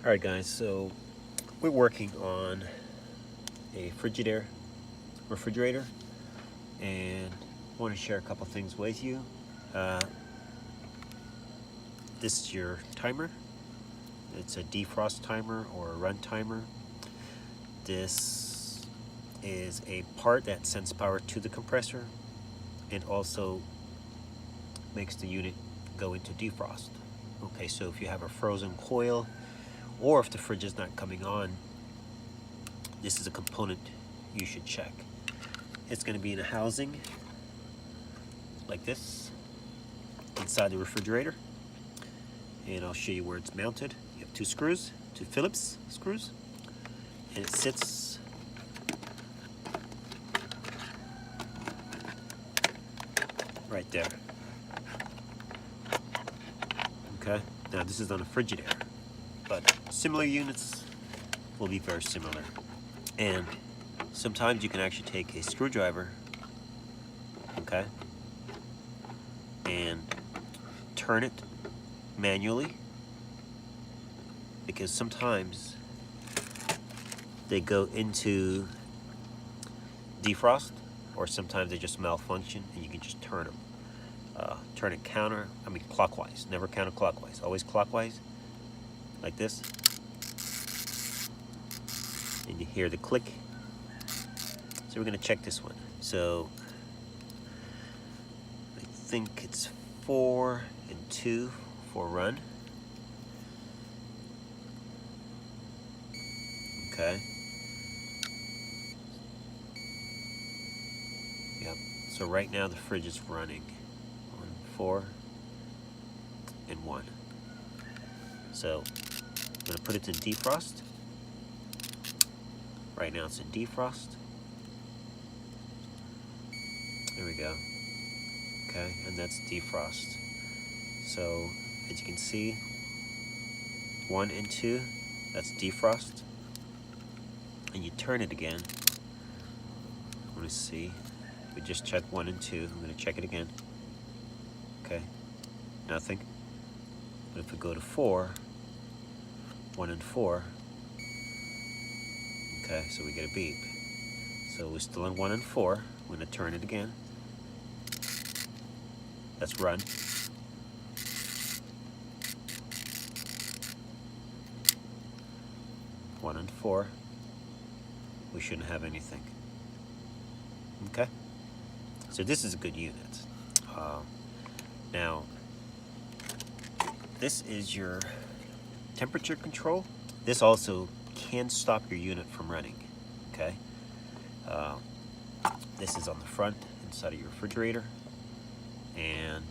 Alright guys, so we're working on a refrigerator, and I want to share a couple things with you. This is your timer. It's a defrost timer or a run timer. This is a part that sends power to the compressor and also makes the unit go into defrost. Okay, so if you have a frozen coil or if the fridge is not coming on, this is a component you should check. It's going to be in a housing like this inside the refrigerator, and I'll show you where it's mounted. You have two Phillips screws, and it sits right there. Okay, now this is on a Frigidaire, but similar units will be very similar. And sometimes you can actually take a screwdriver, okay, and turn it manually, because sometimes they go into defrost or sometimes they just malfunction, and you can just turn them. Turn it clockwise, never counterclockwise, always clockwise, like this. And you hear the click. So we're going to check this one. So I think it's 4 and 2 for run. Okay. Yep. So right now the fridge is running on 4 and 1. So I'm going to put it to defrost. Right now it's in defrost. There we go. Okay, and that's defrost. So as you can see, 1 and 2, that's defrost. And you turn it again. I want to see. We just checked 1 and 2. I'm going to check it again. Okay, nothing. But if we go to 4, 1 and 4, okay, so we get a beep. So we're still on 1 and 4. I'm going to turn it again. That's run. One and 4. We shouldn't have anything. Okay? So this is a good unit. Now, this is your temperature control. This also can stop your unit from running. Okay? This is on the front inside of your refrigerator, and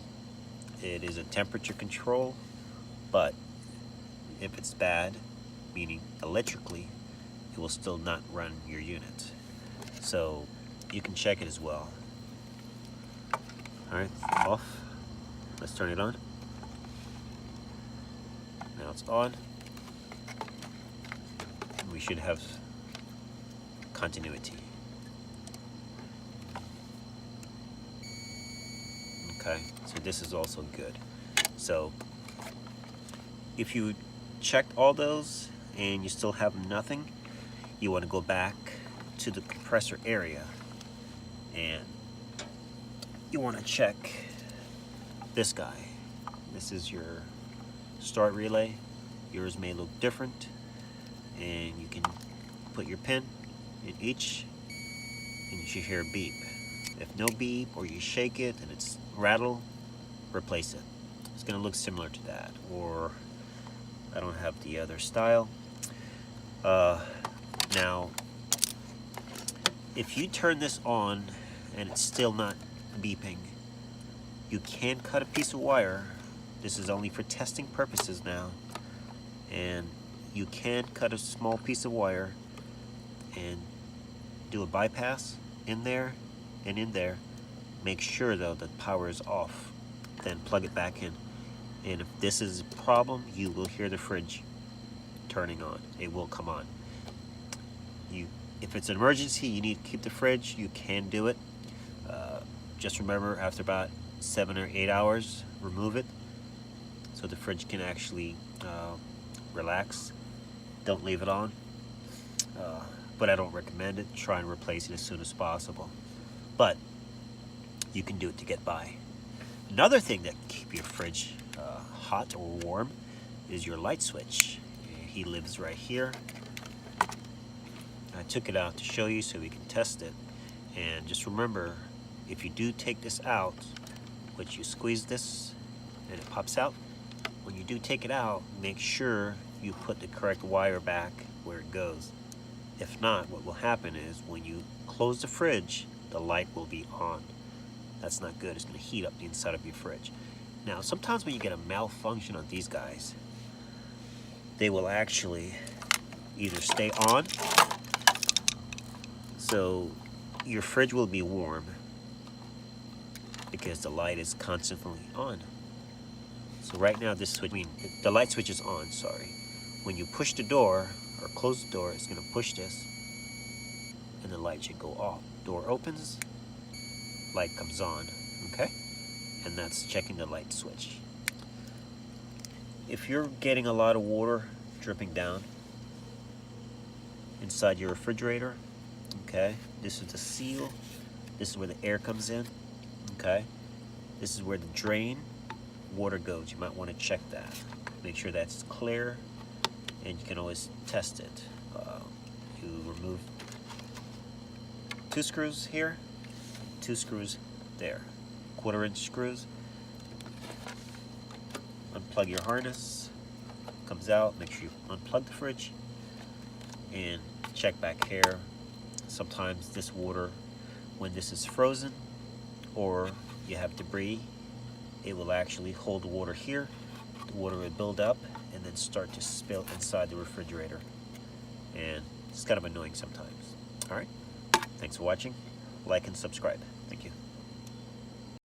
it is a temperature control, but if it's bad, meaning electrically, it will still not run your unit. So you can check it as well. Alright, off. Let's turn it on. Now it's on. We should have continuity. Okay, so this is also good. So if you checked all those and you still have nothing, you want to go back to the compressor area and you want to check this guy. This is your start relay. Yours may look different, and you can put your pin in each and you should hear a beep. If no beep, or you shake it and it's rattle, replace it. It's going to look similar to that, or I don't have the other style. Now, if you turn this on and it's still not beeping, you can cut a piece of wire. This is only for testing purposes now, and you can cut a small piece of wire and do a bypass in there and in there. Make sure though that power is off, then plug it back in. And if this is a problem, you will hear the fridge turning on. It will come on. If it's an emergency, you need to keep the fridge, you can do it. Just remember, after about 7 or 8 hours, remove it so the fridge can actually relax don't leave it on. But I don't recommend it. Try and replace it as soon as possible. But you can do it to get by. Another thing that can keep your fridge hot or warm is your light switch. He lives right here. I took it out to show you so we can test it. And just remember, if you do take this out, which you squeeze this and it pops out, when you do take it out, make sure you put the correct wire back where it goes. If not, what will happen is when you close the fridge, the light will be on. That's not good. It's going to heat up the inside of your fridge. Now, sometimes when you get a malfunction on these guys, they will actually either stay on, so your fridge will be warm because the light is constantly on. So right now this switch, the light switch is on, sorry. When you push the door or close the door, it's going to push this and the light should go off. Door opens, light comes on, okay? And that's checking the light switch. If you're getting a lot of water dripping down inside your refrigerator, okay, this is the seal. This is where the air comes in, okay? This is where the drain water goes. You might want to check that. Make sure that's clear, and you can always test it. You remove 2 screws here, 2 screws there, 1/4-inch screws. Unplug your harness, comes out, make sure you unplug the fridge, and check back here. Sometimes this water, when this is frozen or you have debris, it will actually hold the water here. The water will build up and then start to spill inside the refrigerator. And it's kind of annoying sometimes. All right, thanks for watching. Like and subscribe. Thank you.